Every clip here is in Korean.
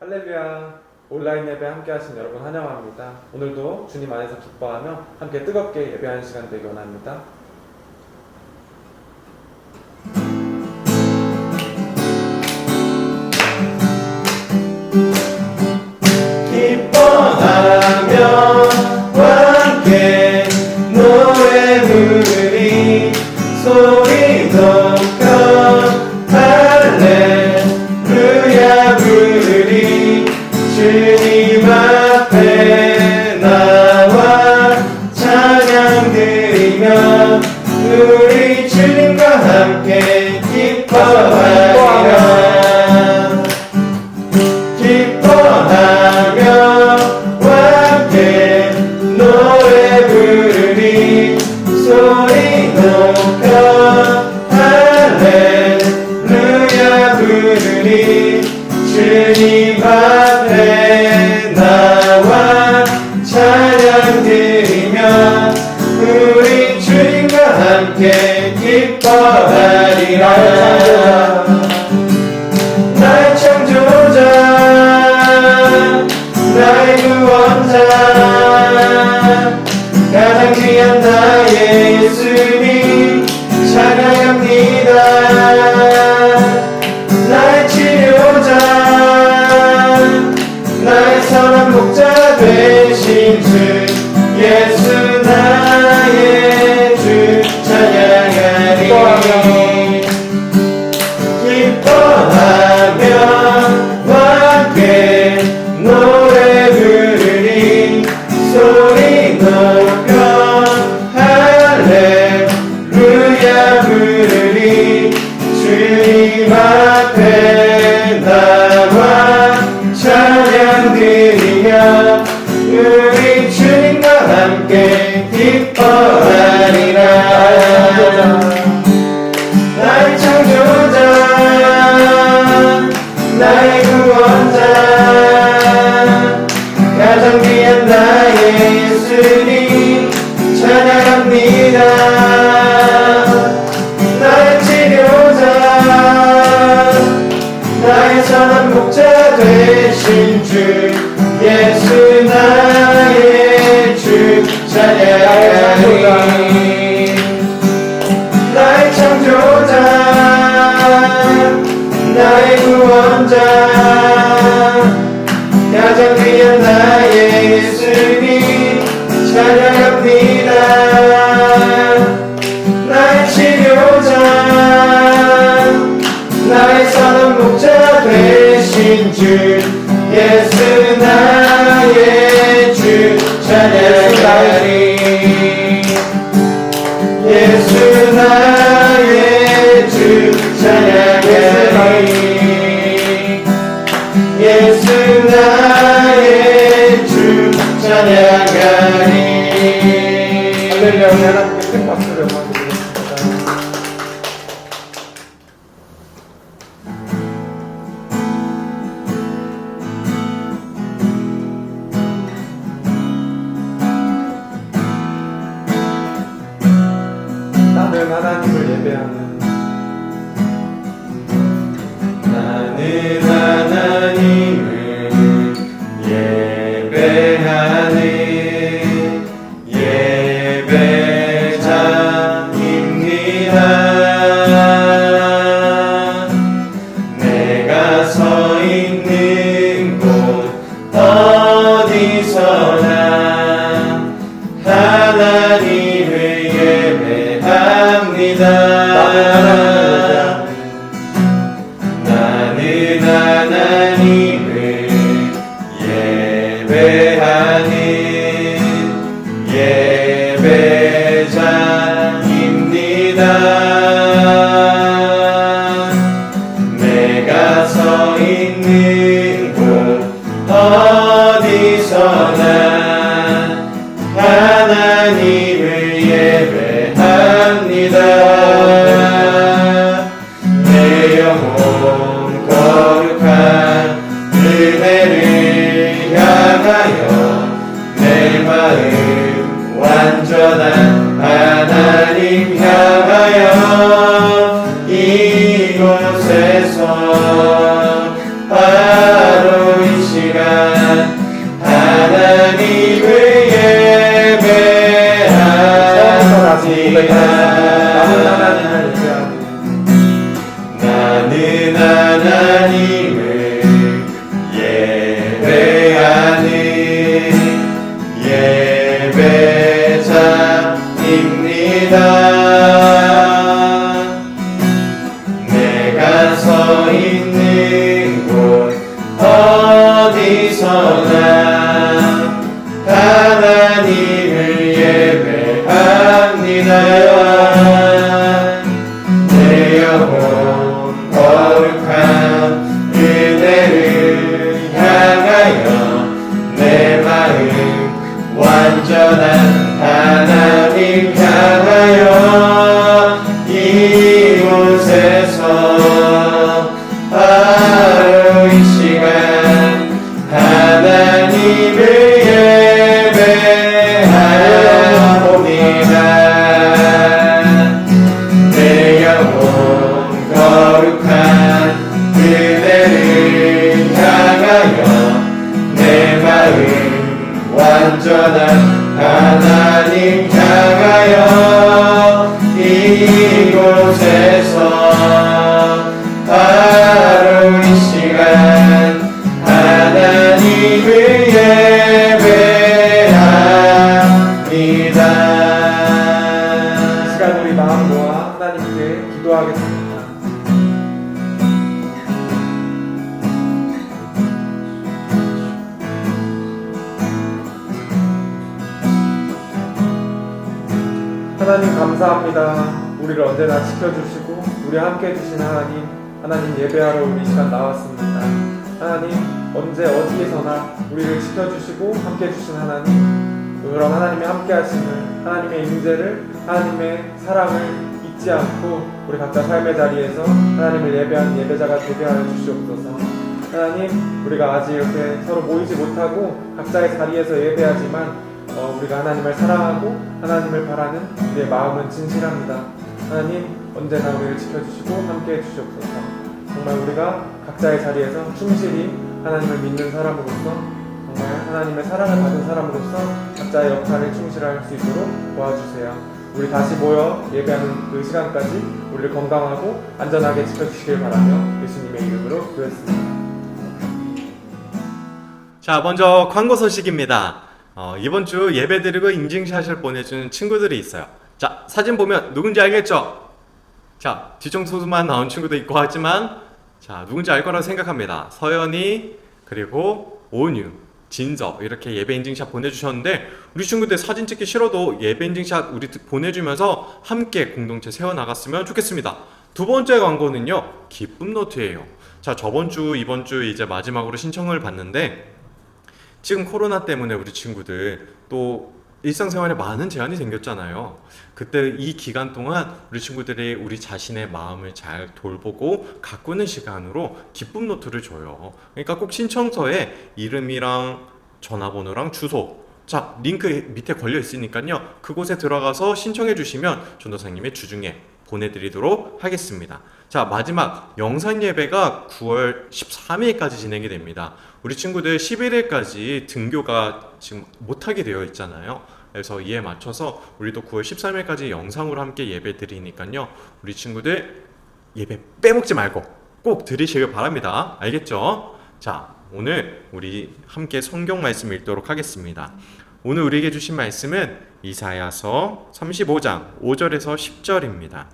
할렐루야. 온라인 예배 함께 하신 여러분 환영합니다. 오늘도 주님 안에서 기뻐하며 함께 뜨겁게 예배하는 시간 되기 원합니다. 기뻐하며 함께 노래 부르리 소리 높여 할렐루야 부르리 주님 앞에 나와 찬양 드리며 우리 주님과 함께 기뻐하리라. 기뻐하며 함께 노래 부르리 소리 높여 할렐루야 부르리 주님 앞에 나와 찬양 드리며 우리 주님과 함께 기뻐하리라. 나의 창조자 나의 구원자 가장 귀한 나의 예수님 찬양합니다. 나의 치료자 나의 선한 목자 되신 주 예수 나의 주 찬양하리. 기뻐하며 함께 노래 부르리 소리 높여 할렐루야 부르리 주님 앞에 나와 찬양 드리며 우리 주님과 함께 기뻐하리라. 나의 창조자 나의 구원자 가장 귀한 나의 예수님 찬양합니다. 나의 치료자 나의 선한 목자 되신 주 예수 나의 주 찬양하리. 나의 창조자 나의 구원자 가장 귀한 나의 예수님 찬양합니다. 나의 치료자 나의 선한 목자 되신 주 예수 나의 주 찬양하리. 예수 나의 주 찬양하리. 예수 나의 주 찬양하리. 할렐루야. 우리 하나님께 큰 박수를 영광 드리겠습니다. 나는 하나님을 예배하는 나는 하나님을 어디서나 하나님을 예배합니다. 내 영혼 거룩한 그대를 향하여 내 마음 완전한 하나님 향하여 이곳에서 바로 이 시간 하나님을 예배하옵니다. 내 영혼 거룩한 그대를 향하여 내 마음 완전한 하나님 향하여 이곳에서 바로 이 시간 하나님을 예배합니다. 이 시간 우리 마음 모아 하나님께 기도하겠습니다. 하나님 감사합니다. 우리를 언제나 지켜주시고 우리 함께 해주신 하나님 예배하러 우리 이 시간 나왔습니다. 하나님 언제 어디에서나 우리를 지켜주시고 함께 해주신 하나님, 그런 하나님의 함께 하심을, 하나님의 임재를, 하나님의 사랑을 잊지 않고 우리 각자 삶의 자리에서 하나님을 예배하는 예배자가 되게 하여 주시옵소서. 하나님, 우리가 아직 이렇게 서로 모이지 못하고 각자의 자리에서 예배하지만 우리가 하나님을 사랑하고 하나님을 바라는 우리의 마음은 진실합니다. 하나님 언제나 우리를 지켜주시고 함께 해주시옵소서. 정말 우리가 각자의 자리에서 충실히 하나님을 믿는 사람으로서, 정말 하나님의 사랑을 받은 사람으로서 각자의 역할을 충실할 수 있도록 도와주세요. 우리 다시 모여 예배하는 그 시간까지 우리를 건강하고 안전하게 지켜주시길 바라며 예수님의 이름으로 기도했습니다. 자, 먼저 광고 소식입니다. 이번 주 예배드리고 인증샷을 보내주는 친구들이 있어요. 자, 사진 보면 누군지 알겠죠? 자, 뒤통수만 나온 친구도 있고 하지만 자, 누군지 알 거라고 생각합니다. 서연이, 그리고 온유, 진서 이렇게 예배 인증샷 보내주셨는데, 우리 친구들 사진 찍기 싫어도 예배 인증샷 우리 보내주면서 함께 공동체 세워나갔으면 좋겠습니다. 두 번째 광고는요, 기쁨 노트예요. 자, 저번 주, 이번 주 이제 마지막으로 신청을 받는데, 지금 코로나 때문에 우리 친구들 또 일상생활에 많은 제한이 생겼잖아요. 그때 이 기간 동안 우리 친구들이 우리 자신의 마음을 잘 돌보고 가꾸는 시간으로 기쁨 노트를 줘요. 그러니까 꼭 신청서에 이름이랑 전화번호랑 주소, 자, 링크 밑에 걸려 있으니까요, 그곳에 들어가서 신청해 주시면 전도사님의 주중에 보내드리도록 하겠습니다. 자, 마지막 영상 예배가 9월 13일까지 진행이 됩니다. 우리 친구들 11일까지 등교가 지금 못하게 되어 있잖아요. 그래서 이에 맞춰서 우리도 9월 13일까지 영상으로 함께 예배 드리니까요, 우리 친구들 예배 빼먹지 말고 꼭 들으시길 바랍니다. 알겠죠? 자, 오늘 우리 함께 성경 말씀 읽도록 하겠습니다. 오늘 우리에게 주신 말씀은 이사야서 35장 5절에서 10절입니다.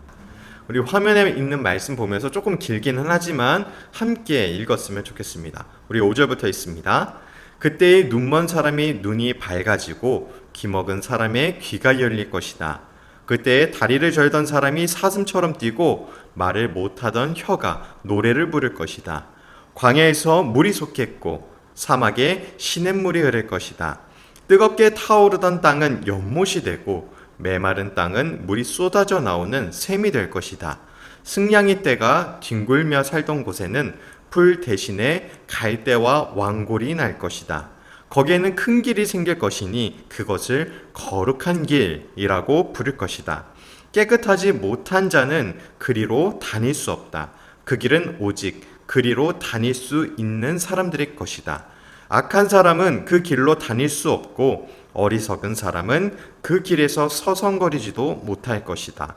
우리 화면에 있는 말씀 보면서 조금 길기는 하지만 함께 읽었으면 좋겠습니다. 우리 5절부터 있습니다. 그때의 눈먼 사람이 눈이 밝아지고 귀먹은 사람의 귀가 열릴 것이다. 그때에 다리를 절던 사람이 사슴처럼 뛰고 말을 못하던 혀가 노래를 부를 것이다. 광야에서 물이 솟겠고 사막에 시냇물이 흐를 것이다. 뜨겁게 타오르던 땅은 연못이 되고 메마른 땅은 물이 쏟아져 나오는 샘이 될 것이다. 승냥이 떼가 뒹굴며 살던 곳에는 풀 대신에 갈대와 왕골이 날 것이다. 거기에는 큰 길이 생길 것이니 그것을 거룩한 길이라고 부를 것이다. 깨끗하지 못한 자는 그리로 다닐 수 없다. 그 길은 오직 그리로 다닐 수 있는 사람들의 것이다. 악한 사람은 그 길로 다닐 수 없고 어리석은 사람은 그 길에서 서성거리지도 못할 것이다.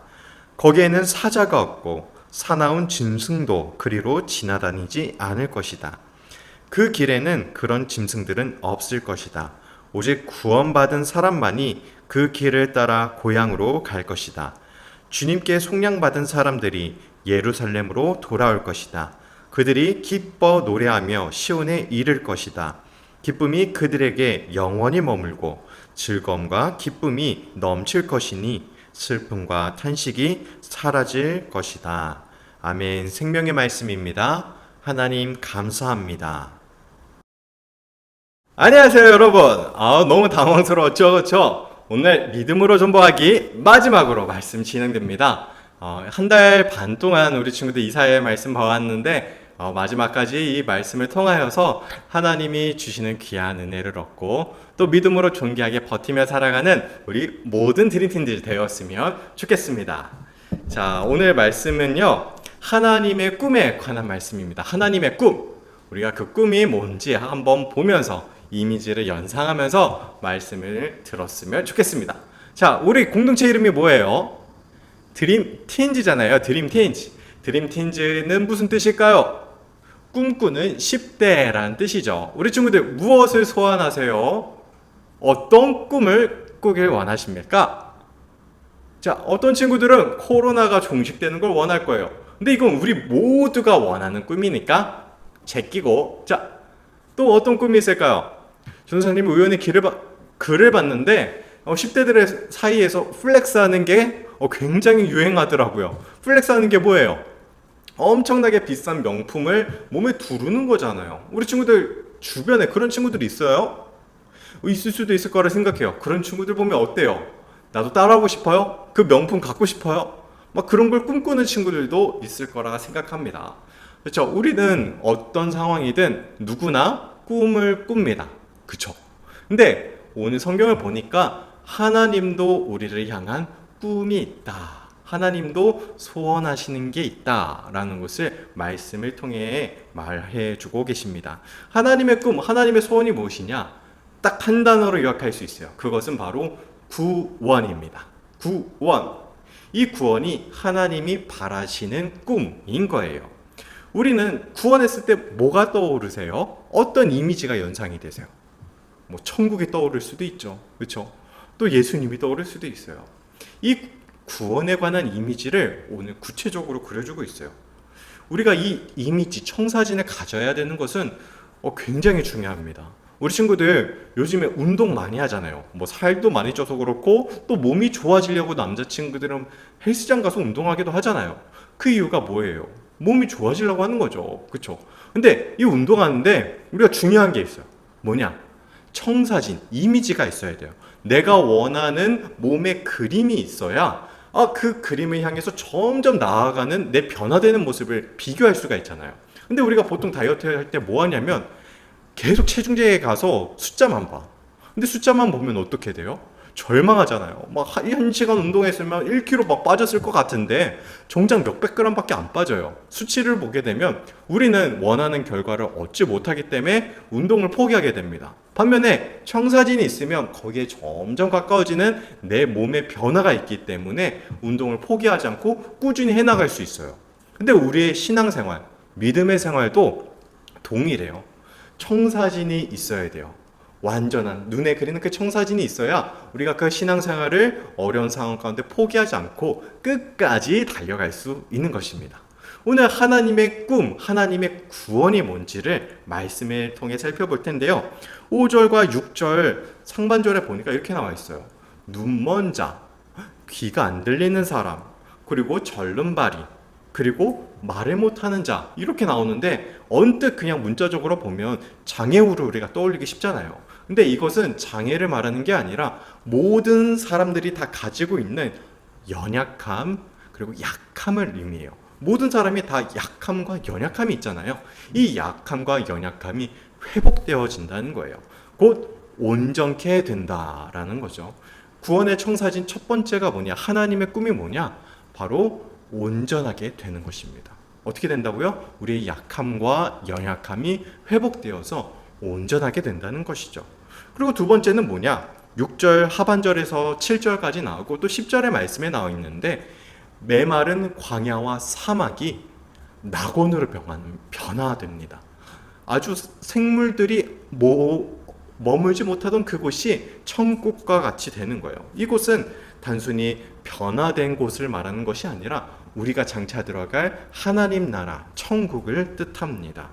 거기에는 사자가 없고 사나운 짐승도 그리로 지나다니지 않을 것이다. 그 길에는 그런 짐승들은 없을 것이다. 오직 구원받은 사람만이 그 길을 따라 고향으로 갈 것이다. 주님께 속량받은 사람들이 예루살렘으로 돌아올 것이다. 그들이 기뻐 노래하며 시온에 이를 것이다. 기쁨이 그들에게 영원히 머물고 즐거움과 기쁨이 넘칠 것이니 슬픔과 탄식이 사라질 것이다. 아멘. 생명의 말씀입니다. 하나님 감사합니다. 안녕하세요 여러분. 너무 당황스러웠죠, 그렇죠? 오늘 믿음으로 전보하기 마지막으로 말씀 진행됩니다. 한 달 반 동안 우리 친구들 이사야의 말씀 봐왔는데 마지막까지 이 말씀을 통하여서 하나님이 주시는 귀한 은혜를 얻고 또 믿음으로 존귀하게 버티며 살아가는 우리 모든 드림팀들이 되었으면 좋겠습니다. 자, 오늘 말씀은요, 하나님의 꿈에 관한 말씀입니다. 하나님의 꿈. 우리가 그 꿈이 뭔지 한번 보면서 이미지를 연상하면서 말씀을 들었으면 좋겠습니다. 자, 우리 공동체 이름이 뭐예요? 드림틴즈잖아요. 드림틴즈. 드림틴즈는 무슨 뜻일까요? 꿈꾸는 10대라는 뜻이죠. 우리 친구들 무엇을 소원하세요? 어떤 꿈을 꾸길 원하십니까? 자, 어떤 친구들은 코로나가 종식되는 걸 원할 거예요. 근데 이건 우리 모두가 원하는 꿈이니까 제끼고, 자, 또 어떤 꿈이 있을까요? 전사님 우연히 글을 봤는데 10대들의 사이에서 플렉스하는 게 굉장히 유행하더라고요. 플렉스하는 게 뭐예요? 엄청나게 비싼 명품을 몸에 두르는 거잖아요. 우리 친구들 주변에 그런 친구들이 있어요? 있을 수도 있을 거라 생각해요. 그런 친구들 보면 어때요? 나도 따라하고 싶어요? 그 명품 갖고 싶어요? 막 그런 걸 꿈꾸는 친구들도 있을 거라 생각합니다. 그렇죠? 우리는 어떤 상황이든 누구나 꿈을 꿉니다. 그렇죠? 근데 오늘 성경을 보니까 하나님도 우리를 향한 꿈이 있다. 하나님도 소원하시는 게 있다라는 것을 말씀을 통해 말해 주고 계십니다. 하나님의 꿈, 하나님의 소원이 무엇이냐? 딱 한 단어로 요약할 수 있어요. 그것은 바로 구원입니다. 구원. 이 구원이 하나님이 바라시는 꿈인 거예요. 우리는 구원했을 때 뭐가 떠오르세요? 어떤 이미지가 연상이 되세요? 뭐 천국이 떠오를 수도 있죠. 그렇죠? 또 예수님이 떠오를 수도 있어요. 이 구원에 관한 이미지를 오늘 구체적으로 그려주고 있어요. 우리가 이 이미지, 청사진을 가져야 되는 것은 굉장히 중요합니다. 우리 친구들 요즘에 운동 많이 하잖아요. 뭐 살도 많이 쪄서 그렇고 또 몸이 좋아지려고 남자친구들은 헬스장 가서 운동하기도 하잖아요. 그 이유가 뭐예요? 몸이 좋아지려고 하는 거죠. 그렇죠? 근데 이 운동하는데 우리가 중요한 게 있어요. 뭐냐? 청사진, 이미지가 있어야 돼요. 내가 원하는 몸의 그림이 있어야 그 그림을 향해서 점점 나아가는 내 변화되는 모습을 비교할 수가 있잖아요. 근데 우리가 보통 다이어트 할 때 뭐 하냐면 계속 체중계에 가서 숫자만 봐. 근데 숫자만 보면 어떻게 돼요? 절망하잖아요. 막 1시간 운동했으면 1kg 막 빠졌을 것 같은데 정작 몇백 그램밖에 안 빠져요. 수치를 보게 되면 우리는 원하는 결과를 얻지 못하기 때문에 운동을 포기하게 됩니다. 반면에 청사진이 있으면 거기에 점점 가까워지는 내 몸의 변화가 있기 때문에 운동을 포기하지 않고 꾸준히 해나갈 수 있어요. 근데 우리의 신앙생활, 믿음의 생활도 동일해요. 청사진이 있어야 돼요. 완전한 눈에 그리는 그 청사진이 있어야 우리가 그 신앙생활을 어려운 상황 가운데 포기하지 않고 끝까지 달려갈 수 있는 것입니다. 오늘 하나님의 꿈, 하나님의 구원이 뭔지를 말씀을 통해 살펴볼 텐데요. 5절과 6절 상반절에 보니까 이렇게 나와 있어요. 눈먼 자, 귀가 안 들리는 사람, 그리고 절름발이, 그리고 말을 못하는 자, 이렇게 나오는데 언뜻 그냥 문자적으로 보면 장애우를 우리가 떠올리기 쉽잖아요. 근데 이것은 장애를 말하는 게 아니라 모든 사람들이 다 가지고 있는 연약함 그리고 약함을 의미해요. 모든 사람이 다 약함과 연약함이 있잖아요. 이 약함과 연약함이 회복되어진다는 거예요. 곧 온전케 된다라는 거죠. 구원의 청사진 첫 번째가 뭐냐? 하나님의 꿈이 뭐냐? 바로 온전하게 되는 것입니다. 어떻게 된다고요? 우리의 약함과 연약함이 회복되어서 온전하게 된다는 것이죠. 그리고 두 번째는 뭐냐? 6절 하반절에서 7절까지 나오고 또 10절의 말씀에 나와 있는데 메마른 광야와 사막이 낙원으로 변화됩니다. 아주 생물들이 머물지 못하던 그곳이 천국과 같이 되는 거예요. 이곳은 단순히 변화된 곳을 말하는 것이 아니라 우리가 장차 들어갈 하나님 나라, 천국을 뜻합니다.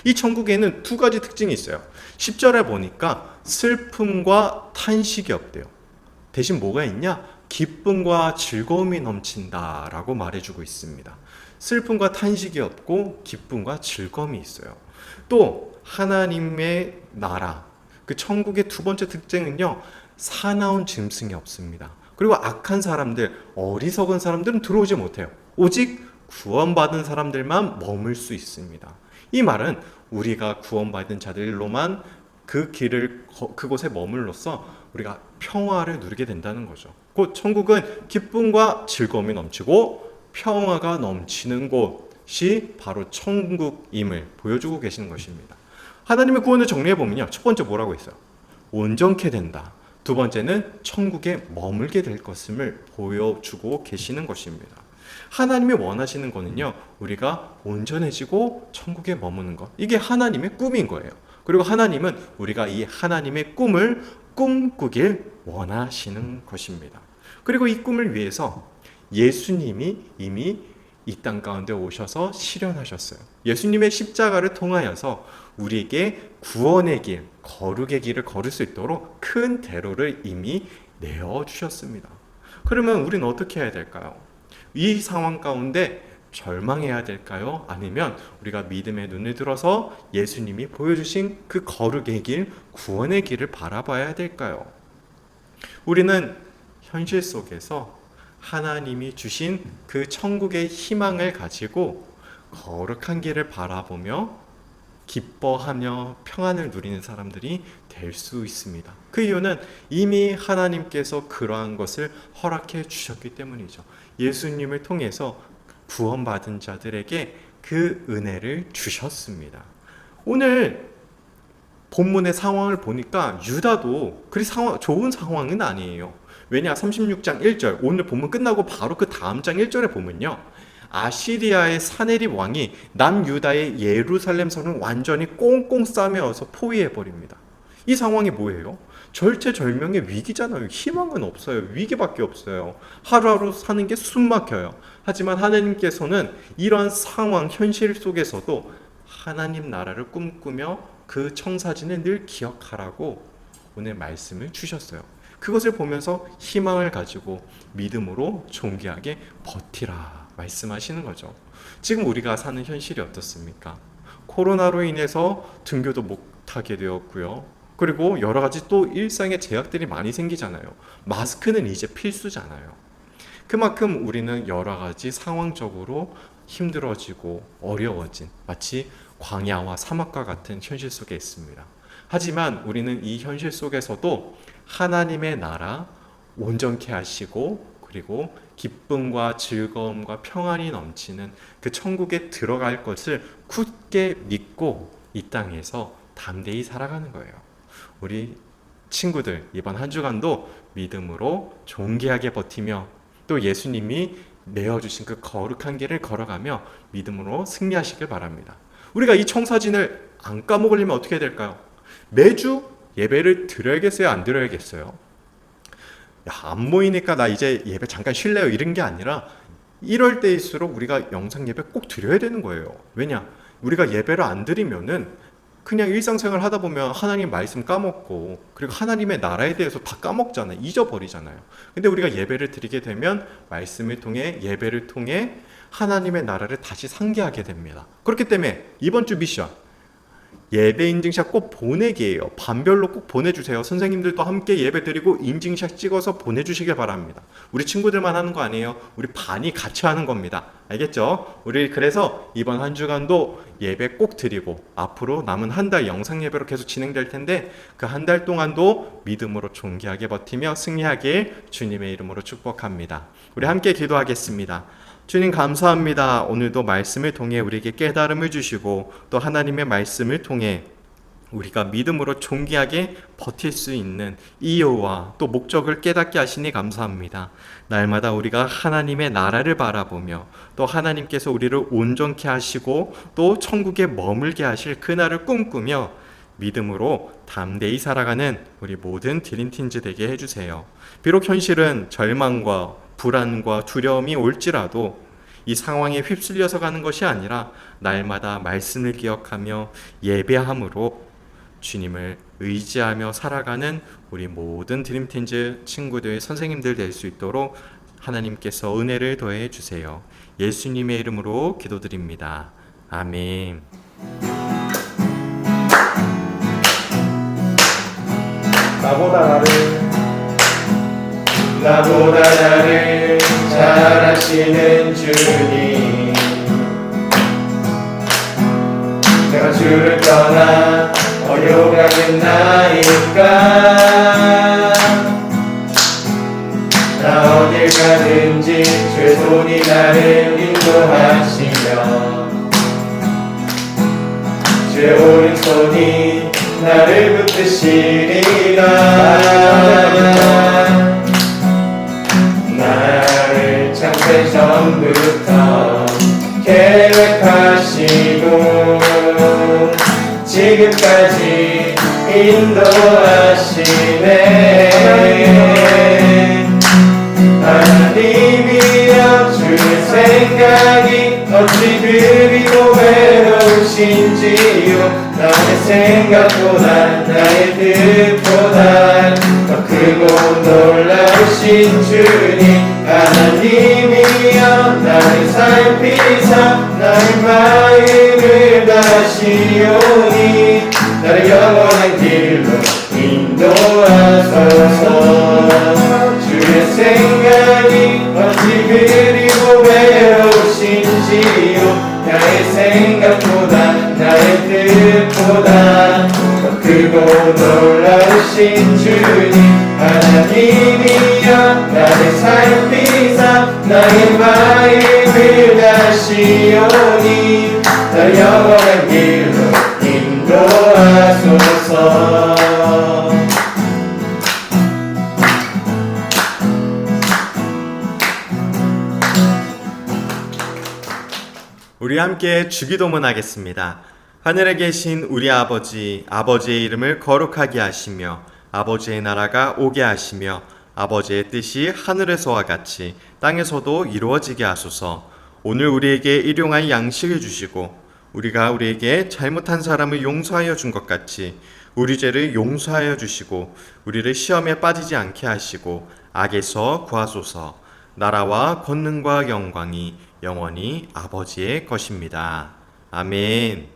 이 천국에는 두 가지 특징이 있어요. 10절에 보니까 슬픔과 탄식이 없대요. 대신 뭐가 있냐? 기쁨과 즐거움이 넘친다라고 말해주고 있습니다. 슬픔과 탄식이 없고 기쁨과 즐거움이 있어요. 또 하나님의 나라, 그 천국의 두 번째 특징은요, 사나운 짐승이 없습니다. 그리고 악한 사람들, 어리석은 사람들은 들어오지 못해요. 오직 구원받은 사람들만 머물 수 있습니다. 이 말은 우리가 구원받은 자들로만 그곳에 머물러서 우리가 평화를 누리게 된다는 거죠. 곧 천국은 기쁨과 즐거움이 넘치고 평화가 넘치는 곳이 바로 천국임을 보여주고 계시는 것입니다. 하나님의 구원을 정리해보면요, 첫 번째 뭐라고 했어요? 온전케 된다. 두 번째는 천국에 머물게 될 것임을 보여주고 계시는 것입니다. 하나님이 원하시는 거는요, 우리가 온전해지고 천국에 머무는 것. 이게 하나님의 꿈인 거예요. 그리고 하나님은 우리가 이 하나님의 꿈을 꿈꾸길 원하시는 것입니다. 그리고 이 꿈을 위해서 예수님이 이미 이 땅 가운데 오셔서 실현하셨어요. 예수님의 십자가를 통하여서 우리에게 구원의 길, 거룩의 길을 걸을 수 있도록 큰 대로를 이미 내어주셨습니다. 그러면 우리는 어떻게 해야 될까요? 이 상황 가운데 절망해야 될까요? 아니면 우리가 믿음의 눈을 들어서 예수님이 보여주신 그 거룩의 길, 구원의 길을 바라봐야 될까요? 우리는 현실 속에서 하나님이 주신 그 천국의 희망을 가지고 거룩한 길을 바라보며 기뻐하며 평안을 누리는 사람들이 될 수 있습니다. 그 이유는 이미 하나님께서 그러한 것을 허락해 주셨기 때문이죠. 예수님을 통해서 구원받은 자들에게 그 은혜를 주셨습니다. 오늘 본문의 상황을 보니까 유다도 그리 좋은 상황은 아니에요. 왜냐? 36장 1절, 오늘 본문 끝나고 바로 그 다음 장 1절에 보면요, 아시리아의 사네립 왕이 남유다의 예루살렘 성을 완전히 꽁꽁 싸매어서 포위해버립니다. 이 상황이 뭐예요? 절체절명의 위기잖아요. 희망은 없어요. 위기밖에 없어요. 하루하루 사는 게 숨막혀요. 하지만 하나님께서는 이런 상황, 현실 속에서도 하나님 나라를 꿈꾸며 그 청사진을 늘 기억하라고 오늘 말씀을 주셨어요. 그것을 보면서 희망을 가지고 믿음으로 존귀하게 버티라 말씀하시는 거죠. 지금 우리가 사는 현실이 어떻습니까? 코로나로 인해서 등교도 못하게 되었고요. 그리고 여러 가지 또 일상의 제약들이 많이 생기잖아요. 마스크는 이제 필수잖아요. 그만큼 우리는 여러 가지 상황적으로 힘들어지고 어려워진, 마치 광야와 사막과 같은 현실 속에 있습니다. 하지만 우리는 이 현실 속에서도 하나님의 나라 온전케 하시고, 그리고 기쁨과 즐거움과 평안이 넘치는 그 천국에 들어갈 것을 굳게 믿고 이 땅에서 담대히 살아가는 거예요. 우리 친구들, 이번 한 주간도 믿음으로 존귀하게 버티며 또 예수님이 내어주신 그 거룩한 길을 걸어가며 믿음으로 승리하시길 바랍니다. 우리가 이 청사진을 안 까먹으려면 어떻게 해야 될까요? 매주 예배를 드려야겠어요? 안 드려야겠어요? 야, 안 모이니까 나 이제 예배 잠깐 쉴래요, 이런 게 아니라 이럴 때일수록 우리가 영상 예배 꼭 드려야 되는 거예요. 왜냐? 우리가 예배를 안 드리면은 그냥 일상생활 하다 보면 하나님 말씀 까먹고, 그리고 하나님의 나라에 대해서 다 까먹잖아요. 잊어버리잖아요. 근데 우리가 예배를 드리게 되면 말씀을 통해, 예배를 통해 하나님의 나라를 다시 상기하게 됩니다. 그렇기 때문에 이번 주 미션, 예배 인증샷 꼭 보내기예요. 반별로 꼭 보내주세요. 선생님들도 함께 예배 드리고 인증샷 찍어서 보내주시길 바랍니다. 우리 친구들만 하는 거 아니에요. 우리 반이 같이 하는 겁니다. 알겠죠? 우리 그래서 이번 한 주간도 예배 꼭 드리고, 앞으로 남은 한 달 영상 예배로 계속 진행될 텐데 그 한 달 동안도 믿음으로 존귀하게 버티며 승리하길 주님의 이름으로 축복합니다. 우리 함께 기도하겠습니다. 주님 감사합니다. 오늘도 말씀을 통해 우리에게 깨달음을 주시고 또 하나님의 말씀을 통해 우리가 믿음으로 존귀하게 버틸 수 있는 이유와 또 목적을 깨닫게 하시니 감사합니다. 날마다 우리가 하나님의 나라를 바라보며 또 하나님께서 우리를 온전케 하시고 또 천국에 머물게 하실 그날을 꿈꾸며 믿음으로 담대히 살아가는 우리 모든 드림팀즈 되게 해주세요. 비록 현실은 절망과 불안과 두려움이 올지라도 이 상황에 휩쓸려서 가는 것이 아니라 날마다 말씀을 기억하며 예배함으로 주님을 의지하며 살아가는 우리 모든 드림틴즈 친구들, 선생님들 될 수 있도록 하나님께서 은혜를 더해 주세요. 예수님의 이름으로 기도드립니다. 아멘. 나보다 나를 잘 아시는 주님, 내가 주를 떠나 어려가는 나이까 나 어딜 가든지 주의 손이 나를 인도하시며 주의 오른손이 나를 붙드시리라. 나를 창세 전부터 계획하시고 지금까지 인도하시네. 하나님이여 주의 생각이 어찌 그리고 외로우신지요. 나의 생각보다 나의 뜻보다 더 크고 놀라우신 주님, 하나님이여 나를 살피사 나의 마음을 다시오니 나를 영원한 길로 인도하소서. 주의 생각이 어찌 그리고 외로우신지요. 나의 생각보다 나의 뜻보다 더 크고 놀라우신 주님, 하나님이여 나를 살피사 나의 마음을 다시오니 나를 영원한 길로 인도하소서. 우리 함께 주기도문 하겠습니다. 하늘에 계신 우리 아버지, 아버지의 이름을 거룩하게 하시며 아버지의 나라가 오게 하시며 아버지의 뜻이 하늘에서와 같이 땅에서도 이루어지게 하소서. 오늘 우리에게 일용할 양식을 주시고 우리가 우리에게 잘못한 사람을 용서하여 준 것 같이 우리 죄를 용서하여 주시고 우리를 시험에 빠지지 않게 하시고 악에서 구하소서. 나라와 권능과 영광이 영원히 아버지의 것입니다. 아멘.